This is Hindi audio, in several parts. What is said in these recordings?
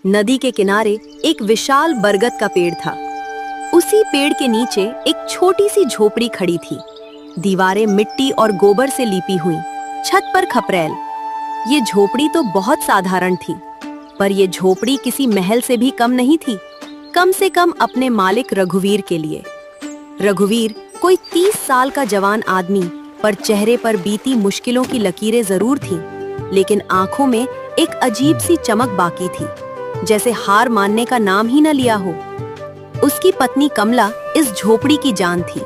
नदी के किनारे एक विशाल बरगद का पेड़ था। उसी पेड़ के नीचे एक छोटी सी झोपड़ी खड़ी थी। दीवारें मिट्टी और गोबर से लिपी हुई, छत पर खपरेल। ये झोपड़ी तो बहुत साधारण थी, पर ये झोपड़ी किसी महल से भी कम नहीं थी, कम से कम अपने मालिक रघुवीर के लिए। रघुवीर कोई 30 साल का जवान आदमी, पर चेहरे पर बीती मुश्किलों की लकीरें जरूर थीं, लेकिन आंखों में एक अजीब सी चमक बाकी थी, जैसे हार मानने का नाम ही न लिया हो। उसकी पत्नी कमला इस झोपड़ी की जान थी।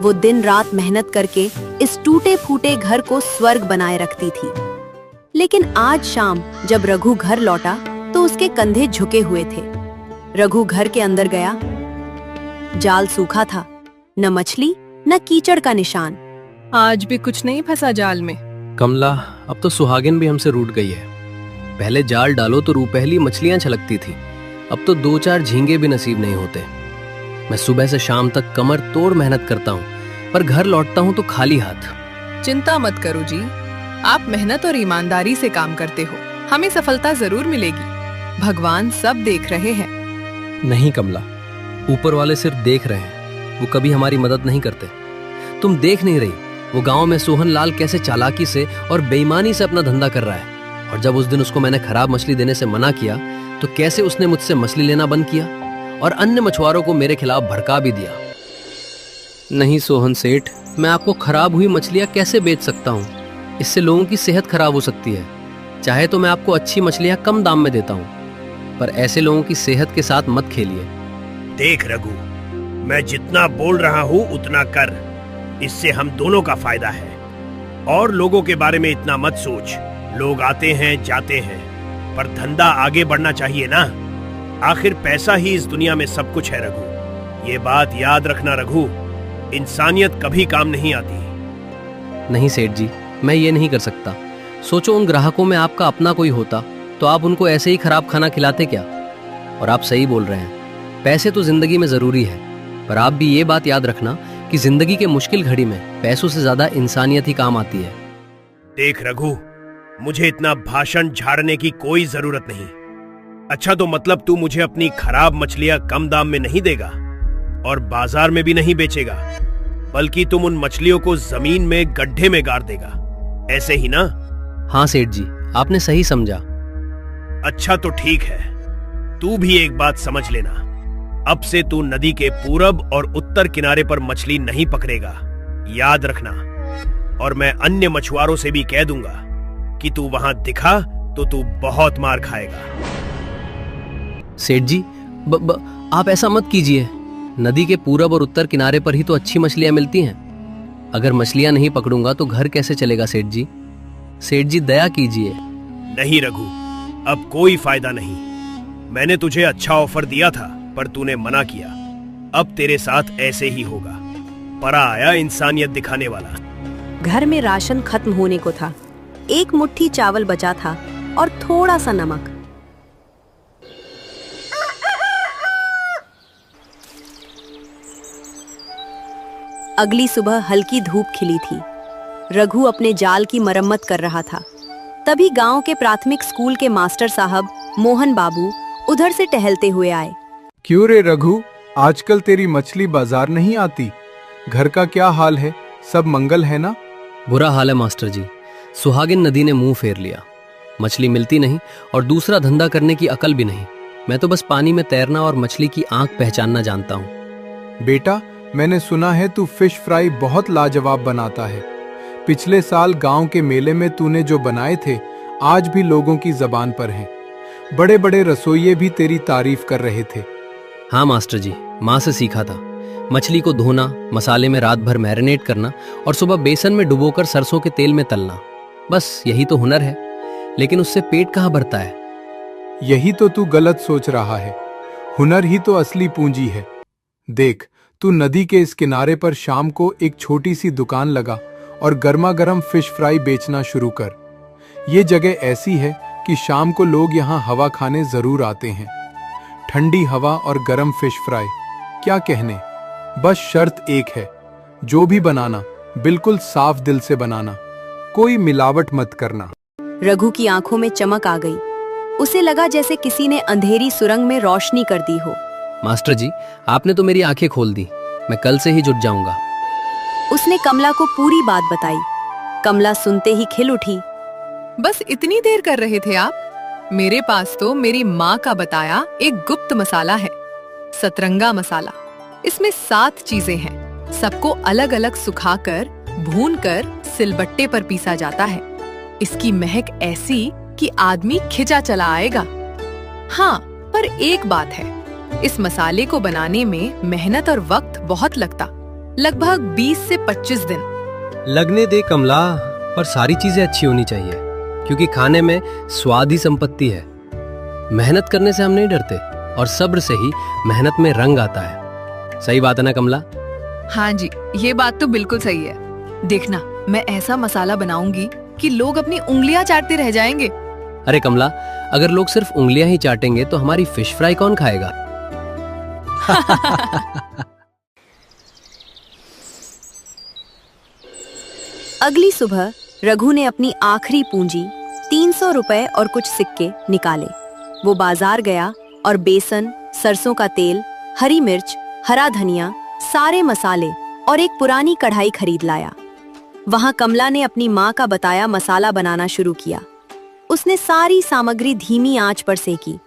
वो दिन रात मेहनत करके इस टूटे फूटे घर को स्वर्ग बनाए रखती थी। लेकिन आज शाम जब रघु घर लौटा तो उसके कंधे झुके हुए थे। रघु घर के अंदर गया। जाल सूखा था, न मछली न कीचड़ का निशान। आज भी कुछ नहीं फंसा जाल में। कमला, अब तो सुहागिन भी हमसे रूठ गई है। पहले जाल डालो तो रूपहली मछलियां छलकती थी, अब तो 2-4 झींगे भी नसीब नहीं होते। मैं सुबह से शाम तक कमर तोड़ मेहनत करता हूँ, पर घर लौटता हूँ तो खाली हाथ। चिंता मत करो जी, आप मेहनत और ईमानदारी से काम करते हो, हमें सफलता जरूर मिलेगी। भगवान सब देख रहे हैं। नहीं कमला, ऊपर वाले सिर्फ देख रहे हैं, वो कभी हमारी मदद नहीं करते। तुम देख नहीं रही वो गांव में सोहन लाल कैसे चालाकी से और बेईमानी से अपना धंधा कर रहा है। और जब उस दिन उसको मैंने खराब मछली देने से मना किया तो कैसे उसने मुझसे मछली लेना बंद किया और अन्य मछुआरों को मेरे खिलाफ भड़का भी दिया। नहीं सोहन सेठ, मैं आपको खराब हुई मछलियां कैसे बेच सकता हूँ? इससे लोगों की सेहत खराब हो सकती है। चाहे तो मैं आपको अच्छी मछलियां कम दाम में देता हूँ, पर ऐसे लोगों की सेहत के साथ मत खेलिए। देख रघु, मैं जितना बोल रहा हूँ उतना कर, इससे हम दोनों का फायदा है। और लोगों के बारे में इतना मत सोच। लोग आते हैं जाते हैं, पर धंधा आगे बढ़ना चाहिए ना। आखिर पैसा ही इस दुनिया में सब कुछ है रघु। ये बात याद रखना रघु, इंसानियत कभी काम नहीं आती। नहीं सेठ जी, मैं ये नहीं कर सकता। सोचो उन ग्राहकों में आपका अपना कोई होता तो आप उनको ऐसे ही खराब खाना खिलाते क्या? और आप सही बोल रहे हैं, पैसे तो जिंदगी में जरूरी है, पर आप भी ये बात याद रखना कि जिंदगी के मुश्किल घड़ी में पैसों से ज्यादा इंसानियत ही काम आती है। देख रघु, मुझे इतना भाषण झाड़ने की कोई जरूरत नहीं। अच्छा, तो मतलब तू मुझे अपनी खराब मछलियां कम दाम में नहीं देगा और बाजार में भी नहीं बेचेगा, बल्कि तुम उन मछलियों को जमीन में गड्ढे में गाड़ देगा, ऐसे ही ना? हाँ सेठ जी, आपने सही समझा। अच्छा तो ठीक है, तू भी एक बात समझ लेना, अब से तू नदी के पूरब और उत्तर किनारे पर मछली नहीं पकड़ेगा, याद रखना। और मैं अन्य मछुआरों से भी कह दूंगा कि तू वहां दिखा तो तू बहुत मार खाएगा। सेठ जी, आप ऐसा मत कीजिए। नदी के पूरब और उत्तर किनारे पर ही तो अच्छी मछलियां मिलती हैं। अगर मछलियां नहीं पकड़ूंगा तो घर कैसे चलेगा सेठ जी? सेठ जी दया कीजिए। नहीं रघु, अब कोई फायदा नहीं। मैंने तुझे अच्छा ऑफर दिया था, पर तूने मना किया। अब तेरे साथ ऐसे ही होगा। परा आया इंसानियत दिखाने वाला। घर में राशन खत्म होने को था। एक मुट्ठी चावल बचा था और थोड़ा सा नमक। अगली सुबह हल्की धूप खिली थी। रघु अपने जाल की मरम्मत कर रहा था। तभी गांव के प्राथमिक स्कूल के मास्टर साहब मोहन बाबू उधर से टहलते हुए आए। क्यों रे रघु, आजकल तेरी मछली बाजार नहीं आती? घर का क्या हाल है? सब मंगल है ना? बुरा हाल है मास्टर जी। सुहागिन नदी ने मुंह फेर लिया। मछली मिलती नहीं और दूसरा धंधा करने की अकल भी नहीं। मैं तो बस पानी में तैरना और मछली की आंख पहचानना जानता हूँ। बेटा, मैंने सुना है तू फिश फ्राई बहुत लाजवाब बनाता है। पिछले साल गांव के मेले में तूने जो बनाए थे आज भी लोगों की जबान पर हैं। बड़े बड़े रसोइये भी तेरी तारीफ कर रहे थे। हाँ मास्टर जी, माँ से सीखा था। मछली को धोना, मसाले में रात भर मैरिनेट करना और सुबह बेसन में डुबोकर सरसों के तेल में तलना, बस यही तो हुनर है। लेकिन उससे पेट कहाँ भरता है? यही तो तू गलत सोच रहा है। हुनर ही तो असली पूंजी है। देख, तू नदी के इस किनारे पर शाम को एक छोटी सी दुकान लगा और गर्मा गर्म फिश फ्राई बेचना शुरू कर। ये जगह ऐसी है कि शाम को लोग यहाँ हवा खाने जरूर आते हैं। ठंडी हवा और गर्म फिश फ्राई, क्या कहने। बस शर्त एक है, जो भी बनाना बिल्कुल साफ दिल से बनाना, कोई मिलावट मत करना। रघु की आंखों में चमक आ गई। उसे लगा जैसे किसी ने अंधेरी सुरंग में रोशनी कर दी हो। मास्टर जी, आपने तो मेरी आंखें खोल दी। मैं कल से ही जुट जाऊंगा। उसने कमला को पूरी बात बताई। कमला सुनते ही खिल उठी। बस इतनी देर कर रहे थे आप? मेरे पास तो मेरी माँ का बताया एक गुप्त मसाला है, सतरंगा मसाला। इसमें 7 चीजें हैं। सबको अलग अलग सुखाकर, भूनकर सिलबट्टे पर पीसा जाता है। इसकी महक ऐसी कि आदमी खिंचा चला आएगा। हाँ, पर एक बात है, इस मसाले को बनाने में मेहनत और वक्त बहुत लगता, लगभग 20 से 25 दिन। लगने दे कमला, पर सारी चीजें अच्छी होनी चाहिए, क्योंकि खाने में स्वाद ही संपत्ति है। मेहनत करने से हम नहीं डरते, और सब्र से ही मेहनत में रंग आता है। सही बात है ना कमला? हाँ जी, ये बात तो बिल्कुल सही है। देखना, मैं ऐसा मसाला बनाऊंगी कि लोग अपनी उंगलियां चाटते रह जाएंगे। अरे कमला, अगर लोग सिर्फ उंगलियां ही चाटेंगे तो हमारी फिश फ्राई कौन खाएगा? अगली सुबह रघु ने अपनी आखिरी पूंजी 300 रुपए और कुछ सिक्के निकाले। वो बाजार गया और बेसन, सरसों का तेल, हरी मिर्च, हरा धनिया, सारे मसाले और एक पुरानी कढ़ाई खरीद लाया। वहां कमला ने अपनी माँ का बताया मसाला बनाना शुरू किया। उसने सारी सामग्री धीमी आंच पर सेकी।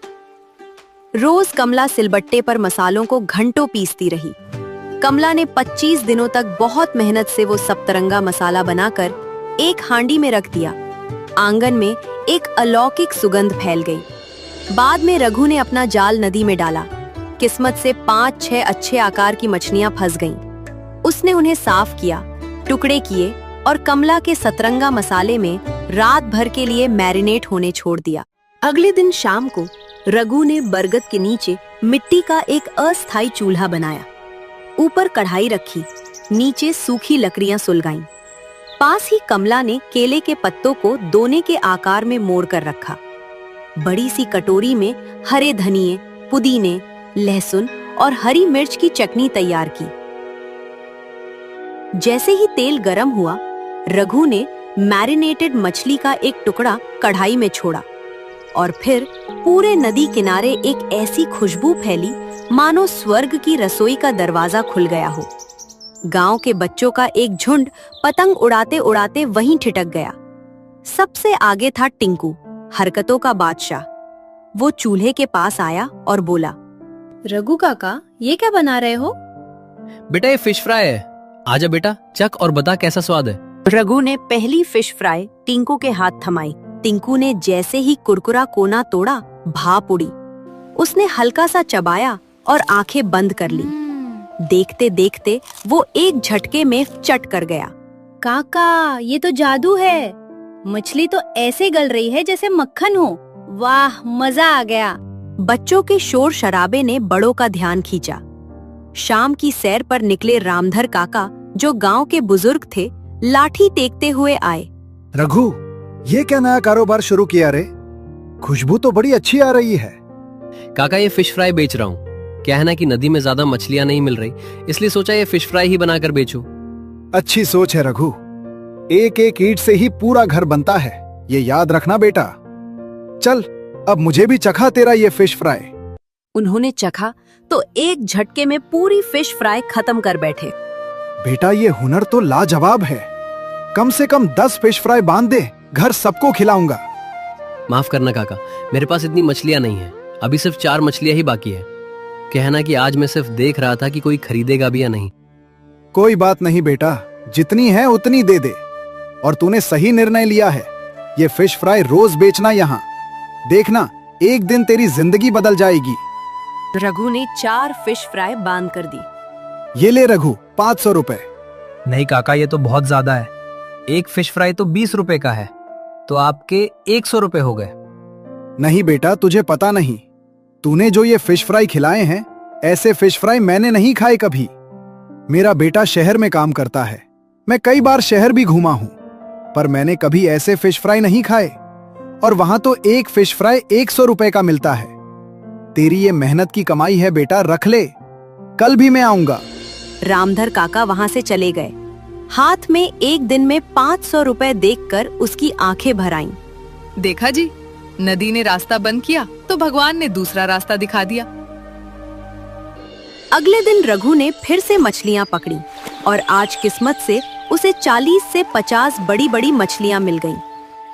रोज कमला सिलबट्टे पर मसालों को घंटों पीसती रही। कमला ने 25 दिनों तक बहुत मेहनत से वो सप्तरंगा मसाला बनाकर एक हांडी में रख दिया। आंगन में एक अलौकिक सुगंध फैल गई। बाद में रघु ने अपना जाल नदी में डाला। किस्मत से 5-6 अच्छे आकार की मछलियां फंस गईं। उसने उन्हें साफ किया, टुकड़े किए और कमला के सतरंगा मसाले में रात भर के लिए मैरिनेट होने छोड़ दिया। अगले दिन शाम को रघु ने बरगद के नीचे मिट्टी का एक अस्थायी चूल्हा बनाया। ऊपर कढ़ाई रखी, नीचे सूखी लकड़ियां सुलगाईं। पास ही कमला ने केले के पत्तों को दोने के आकार में मोड़ कर रखा। बड़ी सी कटोरी में हरे धनिये, पुदीने, लहसुन और हरी मिर्च की चटनी तैयार की। जैसे ही तेल गरम हुआ, रघु ने मैरिनेटेड मछली का एक टुकड़ा कढ़ाई में छोड़ा और फिर पूरे नदी किनारे एक ऐसी खुशबू फैली मानो स्वर्ग की रसोई का दरवाजा खुल गया हो। गांव के बच्चों का एक झुंड पतंग उड़ाते उड़ाते वहीं ठिठक गया। सबसे आगे था टिंकू, हरकतों का बादशाह। वो चूल्हे के पास आया और बोला, रघु काका, ये क्या बना रहे हो? बेटा, ये फिश फ्राई है। आजा बेटा, चख और बता कैसा स्वाद है। रघु ने पहली फिश फ्राई टिंकू के हाथ थमाई। टिंकू ने जैसे ही कुरकुरा कोना तोड़ा, भाप उड़ी। उसने हल्का सा चबाया और आंखें बंद कर ली। देखते देखते वो एक झटके में चट कर गया। काका, ये तो जादू है। मछली तो ऐसे गल रही है जैसे मक्खन हो। वाह, मजा आ गया। बच्चों के शोर शराबे ने बड़ों का ध्यान खींचा। शाम की सैर पर निकले रामधर काका, जो गांव के बुजुर्ग थे, लाठी टेकते हुए आए। रघु, ये क्या नया कारोबार शुरू किया रे? खुशबू तो बड़ी अच्छी आ रही है। काका, ये फिश फ्राई बेच रहा हूँ। क्या है ना कि नदी में ज्यादा मछलियाँ नहीं मिल रही, इसलिए सोचा ये फिश फ्राई ही बनाकर बेचूं। अच्छी सोच है रघु। एक एक ईंट से ही पूरा घर बनता है, ये याद रखना बेटा। चल, अब मुझे भी चखा तेरा ये फिश फ्राई। उन्होंने चखा तो एक झटके में पूरी फिश फ्राई खत्म कर बैठे। बेटा, ये हुनर तो लाजवाब है। कम से कम 10 फिश फ्राई बांध दे, घर सबको खिलाऊंगा। माफ करना काका, मेरे पास इतनी मछलियाँ नहीं है। अभी सिर्फ 4 मछलियाँ ही बाकी है। कहना कि आज मैं सिर्फ देख रहा था कि कोई खरीदेगा भी या नहीं। कोई बात नहीं बेटा, जितनी है उतनी दे दे। और तूने सही निर्णय लिया है। ये फिश फ्राई रोज बेचना यहाँ। देखना, एक दिन तेरी जिंदगी बदल जाएगी। रघु ने 4 फिश फ्राई बांध कर दी। ये ले रघु, 500 रुपए। नहीं काका, ये तो बहुत ज्यादा है। एक फिश फ्राई तो 20 रुपए का है, तो आपके 100 रुपए हो गए। नहीं बेटा, तुझे पता नहीं। तूने जो ये फिश फ्राई खिलाए हैं, ऐसे फिश फ्राई मैंने नहीं खाए कभी। मेरा बेटा शहर में काम करता है। मैं कई बार शहर भी घूमा हूं, पर मैंने कभी ऐसे फिश फ्राई नहीं खाए। और वहां तो एक फिश फ्राई 100 रुपए का मिलता है। तेरी ये मेहनत की कमाई है बेटा, रख ले। कल भी मैं आऊंगा। रामधर काका वहां से चले गए। हाथ में एक दिन में 500 रुपए देखकर उसकी आंखें भर आईं। देखा जी, नदी ने रास्ता बंद किया तो भगवान ने दूसरा रास्ता दिखा दिया। अगले दिन रघु ने फिर से मछलियां पकड़ी और आज किस्मत से उसे 40 से 50 बड़ी बड़ी मछलियां मिल गईं।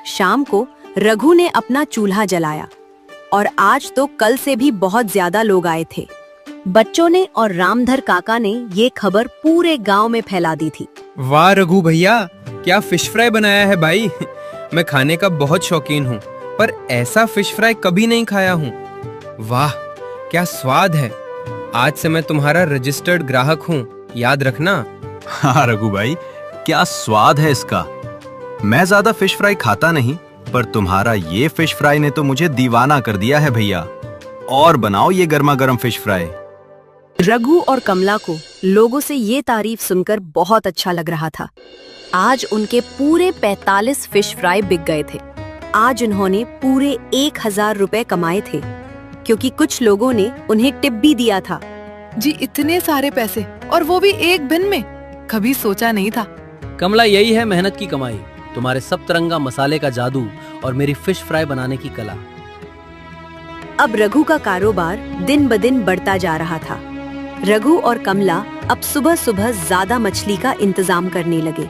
शाम को रघु ने अपना चूल्हा जलाया और आज तो कल से भी बहुत ज्यादा लोग आए थे। बच्चों ने और रामधर काका ने ये खबर पूरे गांव में फैला दी थी। वाह रघु भैया, क्या फिश फ्राई बनाया है भाई। मैं खाने का बहुत शौकीन हूँ, पर ऐसा फिश फ्राई कभी नहीं खाया हूँ। वाह क्या स्वाद है। आज से मैं तुम्हारा रजिस्टर्ड ग्राहक हूँ, याद रखना। हाँ रघु भाई, क्या स्वाद है इसका। मैं ज्यादा फिश फ्राई खाता नहीं, पर तुम्हारा ये फिश फ्राई ने तो मुझे दीवाना कर दिया है भैया। और बनाओ ये गर्मा गर्म फिश फ्राई। रघु और कमला को लोगों से ये तारीफ सुनकर बहुत अच्छा लग रहा था। आज उनके पूरे 45 फिश फ्राई बिक गए थे। आज उन्होंने पूरे 1000 रुपए कमाए थे, क्योंकि कुछ लोगों ने उन्हें टिप भी दिया था। जी इतने सारे पैसे, और वो भी एक दिन में, कभी सोचा नहीं था। कमला, यही है मेहनत की कमाई, तुम्हारे सप्तरंगा मसाले का जादू और मेरी फिश फ्राई बनाने की कला। अब रघु का कारोबार दिन ब दिन बढ़ता जा रहा था। रघु और कमला अब सुबह सुबह ज्यादा मछली का इंतजाम करने लगे।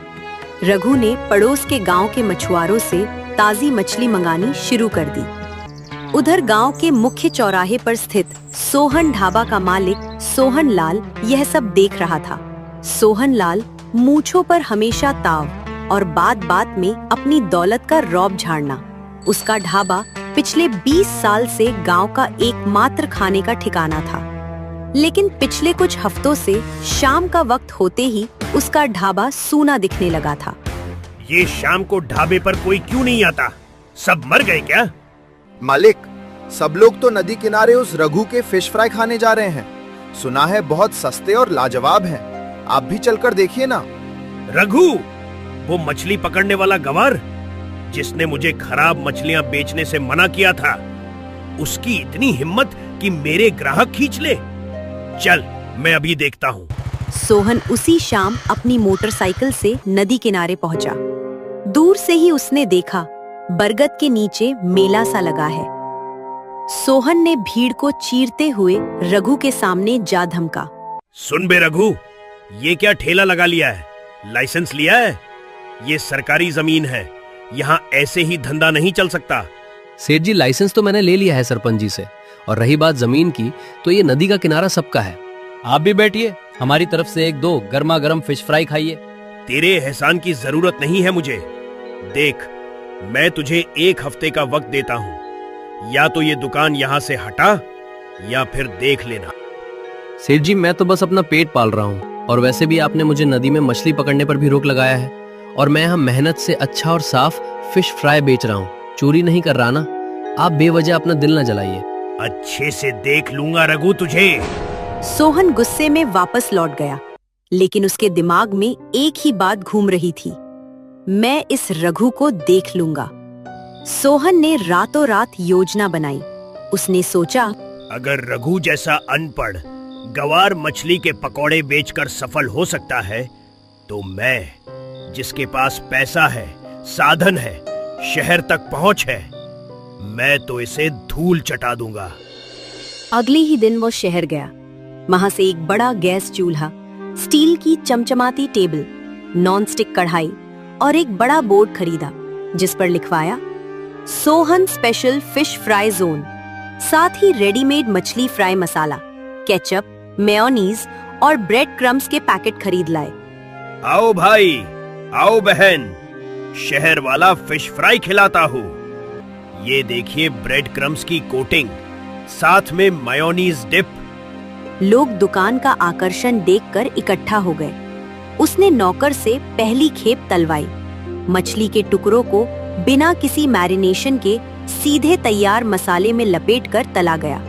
रघु ने पड़ोस के गांव के मछुआरों से ताजी मछली मंगानी शुरू कर दी। उधर गांव के मुख्य चौराहे पर स्थित सोहन ढाबा का मालिक सोहन लाल यह सब देख रहा था। सोहन लाल मूंछों पर हमेशा ताव और बात बात में अपनी दौलत का रौब झाड़ना। उसका ढाबा पिछले 20 साल से गांव का एकमात्र खाने का ठिकाना था, लेकिन पिछले कुछ हफ्तों से शाम का वक्त होते ही उसका ढाबा सूना दिखने लगा था। ये शाम को ढाबे पर कोई क्यों नहीं आता? सब मर गए क्या? मालिक, सब लोग तो नदी किनारे उस रघु के फिश फ्राई खाने जा रहे हैं। सुना है बहुत सस्ते और लाजवाब हैं। आप भी चलकर देखिए ना। रघु, वो मछली पकड़ने वाला गंवार जिसने मुझे खराब मछलियां बेचने से मना किया था, उसकी इतनी हिम्मत कि मेरे ग्राहक खींच ले। चल, मैं अभी देखता हूँ। सोहन उसी शाम अपनी मोटरसाइकिल से नदी किनारे पहुंचा। दूर से ही उसने देखा बरगद के नीचे मेला सा लगा है। सोहन ने भीड़ को चीरते हुए रघु के सामने जा धमका। सुन बे रघु, ये क्या ठेला लगा लिया है? लाइसेंस लिया है? ये सरकारी जमीन है, यहाँ ऐसे ही धंधा नहीं चल सकता। सेठ जी, लाइसेंस तो मैंने ले लिया है सरपंच जी से, और रही बात जमीन की, तो ये नदी का किनारा सबका है। आप भी बैठिए, हमारी तरफ से 1-2 गर्मा गर्म फिश फ्राई खाइए। तेरे एहसान की जरूरत नहीं है मुझे। देख, मैं तुझे 1 हफ्ते का वक्त देता हूँ। या तो ये दुकान यहाँ से हटा, या फिर देख लेना। सेठ जी, मैं तो बस अपना पेट पाल रहा हूँ, और वैसे भी आपने मुझे नदी में मछली पकड़ने पर भी रोक लगाया है, और मैं यहाँ मेहनत से अच्छा और साफ फिश फ्राई बेच रहा हूँ, चोरी नहीं कर रहा ना। आप बेवजह अपना दिल न जलाइए। अच्छे से देख लूंगा रघु तुझे। सोहन गुस्से में वापस लौट गया, लेकिन उसके दिमाग में एक ही बात घूम रही थी, मैं इस रघु को देख लूंगा। सोहन ने रातों रात योजना बनाई। उसने सोचा, अगर रघु जैसा अनपढ़ गंवार मछली के पकौड़े बेचकर सफल हो सकता है, तो मैं, जिसके पास पैसा है, साधन है, शहर तक पहुंच है, मैं तो इसे धूल चटा दूंगा। अगले ही दिन वो शहर गया। वहां से एक बड़ा गैस चूल्हा, स्टील की चमचमाती टेबल, नॉन स्टिक कढ़ाई और एक बड़ा बोर्ड खरीदा, जिस पर लिखवाया Sohan special fish fry zone. साथ ही रेडीमेड मछली फ्राई मसाला, केचप, मेयोनीज और ब्रेड क्रम्स के पैकेट खरीद लाए। आओ भाई, आओ बहन, शहर वाला फिश फ्राई खिलाता हूँ। ये देखिए ब्रेड क्रम्स की कोटिंग, साथ में मेयोनीज डिप। लोग दुकान का आकर्षण देखकर इकट्ठा हो गए। उसने नौकर से पहली खेप तलवाई। मछली के टुकड़ों को बिना किसी मैरिनेशन के सीधे तैयार मसाले में लपेटकर तला गया।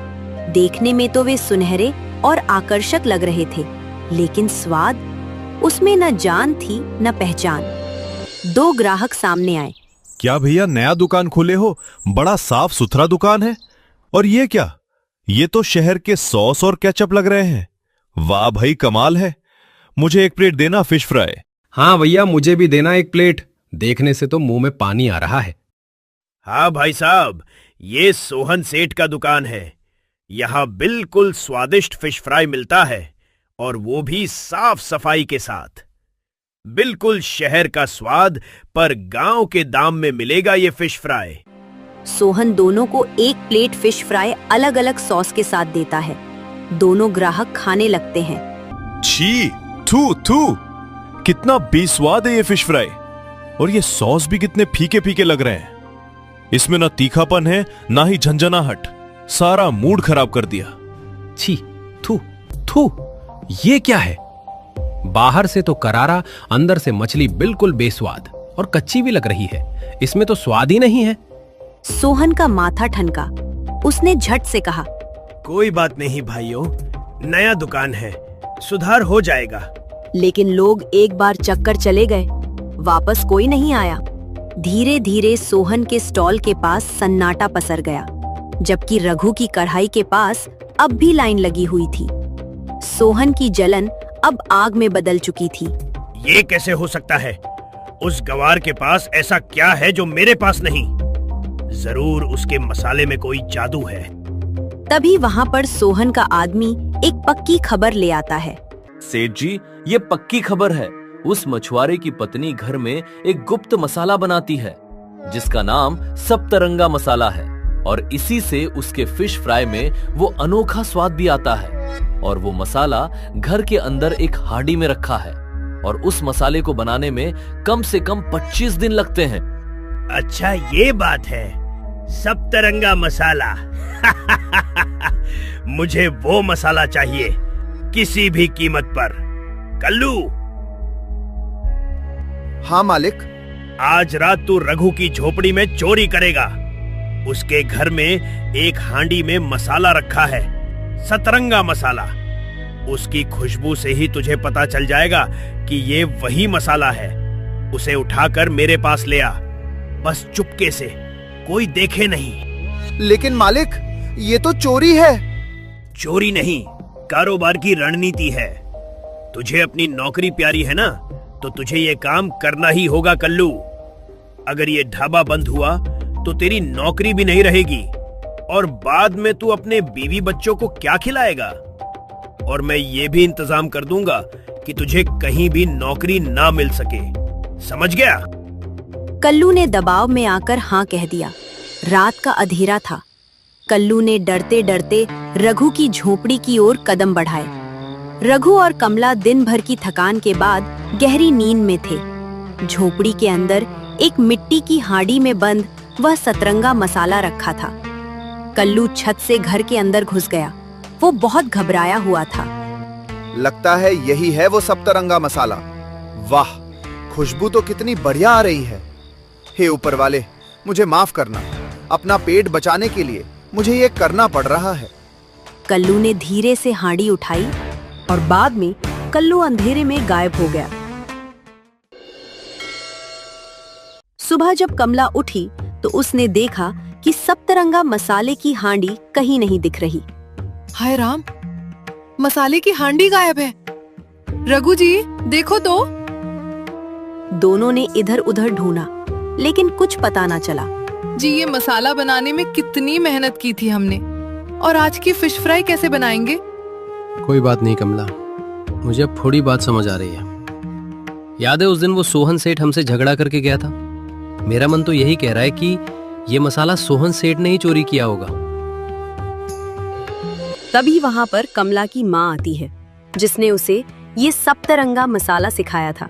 देखने में तो वे सुनहरे और आकर्षक लग रहे थे, लेकिन स्वाद, उसमें न जान थी न पहचान। 2 ग्राहक सामने आए। क्या भैया नया दुकान खोले हो? बड़ा साफ सुथरा दुकान है। और ये क्या? ये तो शहर के सॉस और केचप लग रहे हैं। वाह भाई, कमाल है। मुझे 1 प्लेट देना फिश फ्राई। हाँ भैया, मुझे भी देना 1 प्लेट। देखने से तो मुंह में पानी आ रहा है। हाँ भाई साहब, ये सोहन सेठ का दुकान है। यहाँ बिल्कुल स्वादिष्ट फिश फ्राई मिलता है, और वो भी साफ सफाई के साथ। बिल्कुल शहर का स्वाद, पर गांव के दाम में मिलेगा ये फिश फ्राई। सोहन दोनों को एक प्लेट फिश फ्राई अलग अलग सॉस के साथ देता है। दोनों ग्राहक खाने लगते हैं। छी, थू थू, कितना बेस्वाद है ये फिश फ्राई, और ये सॉस भी कितने फीके फीके लग रहे हैं। इसमें ना तीखापन है, ना ही झंझनाहट। सारा मूड खराब कर दिया। छी, थू थू, ये क्या है? बाहर से तो करारा, अंदर से मछली बिल्कुल बेस्वाद और कच्ची भी लग रही है। इसमें तो स्वाद ही नहीं है। सोहन का माथा ठनका। उसने झट से कहा, कोई बात नहीं भाइयों, नया दुकान है, सुधार हो जाएगा। लेकिन लोग एक बार चक्कर चले गए, वापस कोई नहीं आया। धीरे धीरे सोहन के स्टॉल के पास सन्नाटा पसर गया, जबकि रघु की कढ़ाई के पास अब भी लाइन लगी हुई थी। सोहन की जलन अब आग में बदल चुकी थी। ये कैसे हो सकता है? उस गवार के पास ऐसा क्या है जो मेरे पास नहीं? जरूर उसके मसाले में कोई जादू है। तभी वहाँ पर सोहन का आदमी एक पक्की खबर ले आता है। सेठ जी, ये पक्की खबर है। उस मछुआरे की पत्नी घर में एक गुप्त मसाला बनाती है, जिसका नाम सप्तरंगा मसाला है, और इसी से उसके फिश फ्राई में वो अनोखा स्वाद भी आता है। और वो मसाला घर के अंदर एक हांडी में रखा है, और उस मसाले को बनाने में कम से कम 25 दिन लगते हैं। अच्छा, ये बात है, सप्तरंगा मसाला। मुझे वो मसाला चाहिए, किसी भी कीमत पर। कल्लू। हाँ मालिक। आज रात तू रघु की झोपड़ी में चोरी करेगा। उसके घर में एक हांडी में मसाला रखा है, सतरंगा मसाला। उसकी खुशबू से ही तुझे पता चल जाएगा कि ये वही मसाला है। उसे उठाकर मेरे पास ले आ, बस चुपके से, कोई देखे नहीं। लेकिन मालिक, ये तो चोरी है। चोरी नहीं, कारोबार की रणनीति है। तुझे अपनी नौकरी प्यारी है ना, तो तुझे ये काम करना ही होगा कल्लू। अगर ये ढाबा बंद हुआ तो तेरी नौकरी भी नहीं रहेगी, और बाद में तू अपने बीवी बच्चों को क्या खिलाएगा? और मैं ये भी इंतजाम कर दूंगा कि तुझे कहीं भी नौकरी ना मिल सके। समझ गया? कल्लू ने दबाव में आकर हाँ कह दिया। रात का अंधेरा था। कल्लू ने डरते डरते रघु की झोपड़ी की ओर कदम बढ़ाए। रघु और कमला दिन भर की थकान के बाद गहरी नींद में थे। झोपड़ी के अंदर एक मिट्टी की हांडी में बंद वह सतरंगा मसाला रखा था। कल्लू छत से घर के अंदर घुस गया। वो बहुत घबराया हुआ था। लगता है यही है वो सप्तरंगा मसाला। वाह, खुशबू तो कितनी बढ़िया आ रही है। हे ऊपर वाले, मुझे माफ करना। अपना पेट बचाने के लिए मुझे ये करना पड़ रहा है। कल्लू ने धीरे से हांडी उठाई और बाद में कल्लू अंधेरे में गायब हो गया। सुबह जब कमला उठी तो उसने देखा कि सप्तरंगा मसाले की हांडी कहीं नहीं दिख रही। हाय राम, मसाले की हांडी गायब है। रघु जी, देखो तो। दोनों ने इधर उधर ढूंढा, लेकिन कुछ पता ना चला। जी, ये मसाला बनाने में कितनी मेहनत की थी हमने, और आज की फिश फ्राई कैसे बनाएंगे? कोई बात नहीं कमला, मुझे अब थोड़ी बात समझ आ रही है। याद है उस दिन वो सोहन सेठ हमसे झगड़ा करके गया था? मेरा मन तो यही कह रहा है कि ये मसाला सोहन सेठ ने ही चोरी किया होगा। तभी वहाँ पर कमला की माँ आती है, जिसने उसे ये सप्तरंगा मसाला सिखाया था।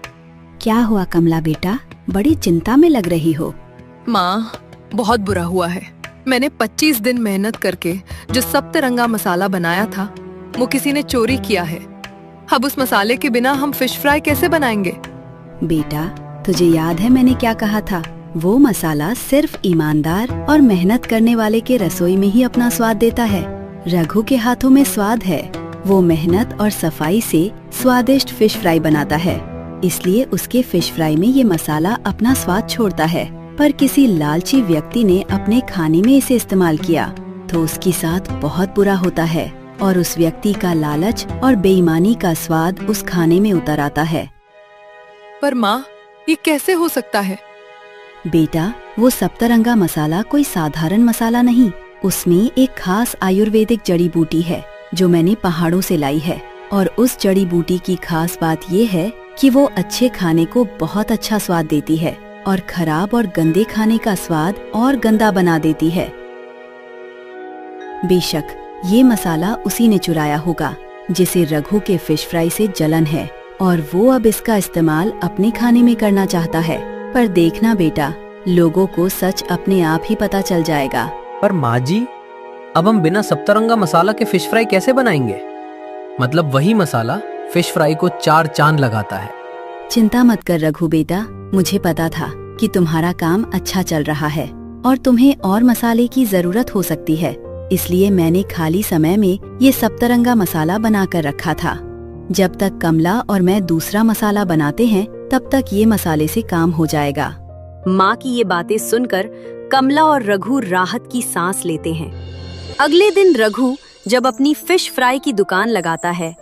क्या हुआ कमला बेटा, बड़ी चिंता में लग रही हो? माँ, बहुत बुरा हुआ है। मैंने 25 दिन मेहनत करके जो सप्तरंगा मसाला बनाया था, वो किसी ने चोरी किया है। अब उस मसाले के बिना हम फिश फ्राई कैसे बनाएंगे? बेटा, तुझे याद है मैंने क्या कहा था? वो मसाला सिर्फ ईमानदार और मेहनत करने वाले के रसोई में ही अपना स्वाद देता है। रघु के हाथों में स्वाद है। वो मेहनत और सफाई से स्वादिष्ट फिश फ्राई बनाता है, इसलिए उसके फिश फ्राई में ये मसाला अपना स्वाद छोड़ता है। पर किसी लालची व्यक्ति ने अपने खाने में इसे इस्तेमाल किया, तो उसके साथ बहुत बुरा होता है, और उस व्यक्ति का लालच और बेईमानी का स्वाद उस खाने में उतर आता है। पर माँ, ये कैसे हो सकता है? बेटा, वो सप्तरंगा मसाला कोई साधारण मसाला नहीं, उसमें एक खास आयुर्वेदिक जड़ी बूटी है जो मैंने पहाड़ों से लाई है। और उस जड़ी बूटी की खास बात ये है कि वो अच्छे खाने को बहुत अच्छा स्वाद देती है और खराब और गंदे खाने का स्वाद और गंदा बना देती है। बेशक ये मसाला उसी ने चुराया होगा जिसे रघु के फिश फ्राई से जलन है, और वो अब इसका इस्तेमाल अपने खाने में करना चाहता है। पर देखना बेटा, लोगों को सच अपने आप ही पता चल जाएगा। पर माँ जी, अब हम बिना सप्तरंगा मसाला के फिश फ्राई कैसे बनाएंगे? मतलब वही मसाला फिश फ्राई को 4 चांद लगाता है। चिंता मत कर रघु बेटा, मुझे पता था कि तुम्हारा काम अच्छा चल रहा है और तुम्हें और मसाले की जरूरत हो सकती है, इसलिए मैंने खाली समय में ये सप्तरंगा मसाला बना कर रखा था। जब तक कमला और मैं दूसरा मसाला बनाते हैं तब तक ये मसाले से काम हो जाएगा। माँ की ये बातें सुनकर कमला और रघु राहत की सांस लेते हैं। अगले दिन रघु जब अपनी फिश फ्राई की दुकान लगाता है,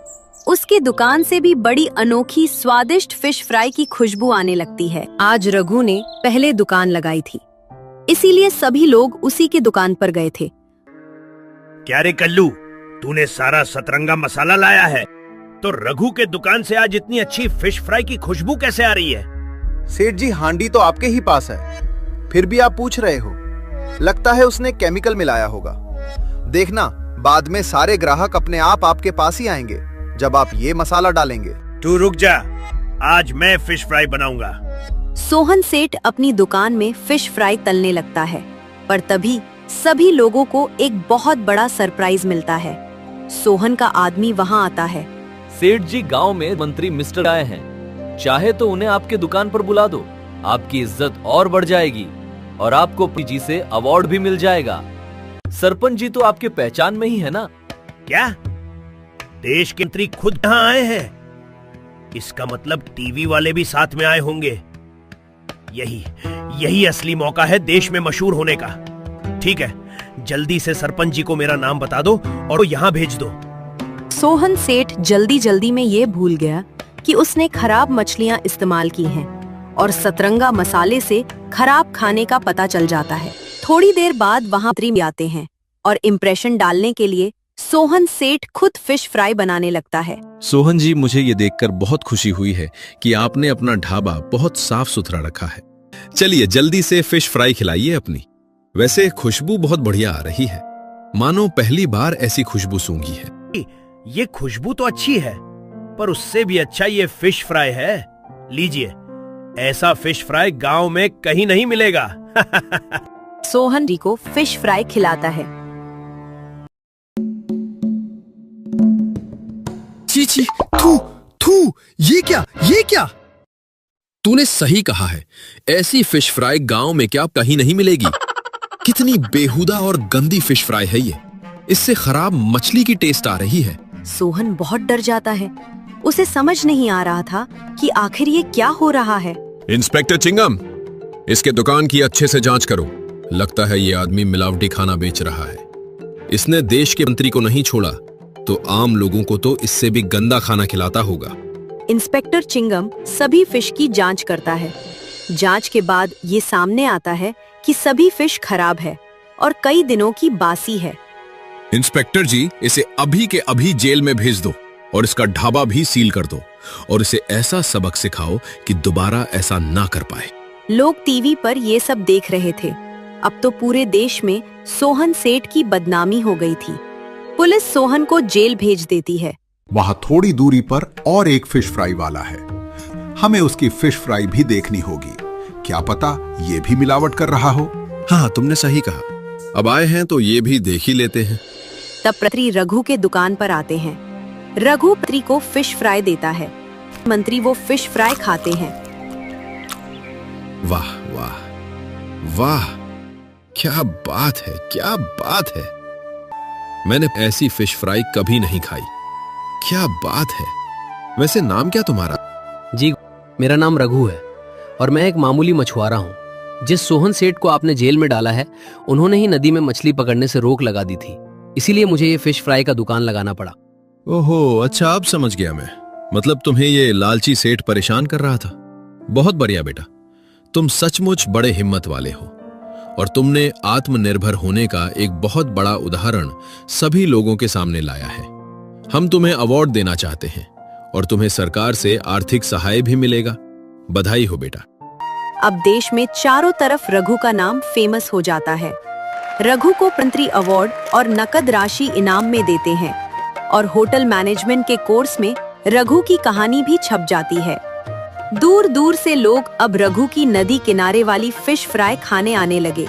उसकी दुकान से भी बड़ी अनोखी स्वादिष्ट फिश फ्राई की खुशबू आने लगती है। आज रघु ने पहले दुकान लगाई थी, इसीलिए सभी लोग उसी की दुकान पर गए थे। क्या रे कल्लू, तूने सारा सतरंगा मसाला लाया है, तो रघु के दुकान से आज इतनी अच्छी फिश फ्राई की खुशबू कैसे आ रही है? सेठ जी, हांडी तो आपके ही पास है, फिर भी आप पूछ रहे हो। लगता है उसने केमिकल मिलाया होगा। देखना, बाद में सारे ग्राहक अपने आप आपके पास ही आएंगे जब आप ये मसाला डालेंगे। तू रुक जा, आज मैं फिश फ्राई बनाऊंगा। सोहन सेठ अपनी दुकान में फिश फ्राई तलने लगता है, पर तभी सभी लोगों को एक बहुत बड़ा सरप्राइज मिलता है। सोहन का आदमी वहाँ आता है। सेठ जी, गांव में मंत्री मिस्टर आए हैं, चाहे तो उन्हें आपके दुकान पर बुला दो, आपकी इज्जत और बढ़ जाएगी और आपको जी से अवार्ड भी मिल जाएगा। सरपंच जी तो आपके पहचान में ही है ना? क्या देश के मंत्री खुद यहाँ आए हैं? इसका मतलब टीवी वाले भी साथ में आए होंगे। यही असली मौका है देश में मशहूर होने का। ठीक है, जल्दी से सरपंच जी को मेरा नाम बता दो और यहाँ भेज दो। सोहन सेठ जल्दी में ये भूल गया कि उसने खराब मछलियाँ इस्तेमाल की हैं और सतरंगा मसाले से खराब खाने का पता चल जाता है। थोड़ी देर बाद वहाँ मंत्री आते हैं और इम्प्रेशन डालने के लिए सोहन सेठ खुद फिश फ्राई बनाने लगता है। सोहन जी, मुझे ये देखकर बहुत खुशी हुई है कि आपने अपना ढाबा बहुत साफ सुथरा रखा है। चलिए जल्दी से फिश फ्राई खिलाइए अपनी। वैसे खुशबू बहुत बढ़िया आ रही है, मानो पहली बार ऐसी खुशबू सूंघी है। ये खुशबू तो अच्छी है, पर उससे भी अच्छा ये फिश फ्राई है। लीजिए, ऐसा फिश फ्राई गांव में कहीं नहीं मिलेगा। सोहन जी को फिश फ्राई खिलाता है। ची, थू, ये क्या? तूने सही कहा है, ऐसी फिश फ्राई गांव में क्या कहीं नहीं मिलेगी। कितनी बेहुदा और गंदी फिश फ्राई है ये, इससे खराब मछली की टेस्ट आ रही है। सोहन बहुत डर जाता है, उसे समझ नहीं आ रहा था कि आखिर ये क्या हो रहा है। इंस्पेक्टर चिंगम, इसके दुकान की अच्छे से जांच करो। लगता है ये आदमी मिलावटी खाना बेच रहा है। इसने देश के मंत्री को नहीं छोड़ा तो आम लोगों को तो इससे भी गंदा खाना खिलाता होगा। इंस्पेक्टर चिंगम सभी फिश की जांच करता है। जांच के बाद ये सामने आता है कि सभी फिश खराब है और कई दिनों की बासी है। इंस्पेक्टर जी, इसे अभी के अभी जेल में भेज दो और इसका ढाबा भी सील कर दो और इसे ऐसा सबक सिखाओ कि दोबारा ऐसा ना कर पाए। लोग टीवी पर ये सब देख रहे थे। अब तो पूरे देश में सोहन सेठ की बदनामी हो गई थी। पुलिस सोहन को जेल भेज देती है। वहाँ थोड़ी दूरी पर और एक फिश फ्राई वाला है, हमें उसकी फिश फ्राई भी देखनी होगी। क्या पता ये भी मिलावट कर रहा हो। हाँ, तुमने सही कहा। अब आए हैं तो ये भी देख ही लेते हैं। तब मंत्री रघु के दुकान पर आते हैं। रघु मंत्री को फिश फ्राई देता है। मंत्री वो फिश फ्राई खाते हैं। वाह वाह वाह, क्या बात है, क्या बात है। मैंने ऐसी फिश फ्राई कभी नहीं खाई। क्या बात है। वैसे नाम क्या तुम्हारा? जी, मेरा नाम रघु है और मैं एक मामूली मछुआरा हूँ। जिस सोहन सेठ को आपने जेल में डाला है, उन्होंने ही नदी में मछली पकड़ने से रोक लगा दी थी, इसीलिए मुझे ये फिश फ्राई का दुकान लगाना पड़ा। ओहो, अच्छा, अब समझ गया मैं। मतलब तुम्हें ये लालची सेठ परेशान कर रहा था। बहुत बढ़िया बेटा, तुम सचमुच बड़े हिम्मत वाले हो और तुमने आत्मनिर्भर होने का एक बहुत बड़ा उदाहरण सभी लोगों के सामने लाया है। हम तुम्हें अवार्ड देना चाहते हैं और तुम्हें सरकार से आर्थिक सहाय भी मिलेगा। बधाई हो बेटा। अब देश में चारों तरफ रघु का नाम फेमस हो जाता है। रघु को मंत्री अवार्ड और नकद राशि इनाम में देते हैं और होटल मैनेजमेंट के कोर्स में रघु की कहानी भी छप जाती है। दूर दूर से लोग अब रघु की नदी किनारे वाली फिश फ्राई खाने आने लगे।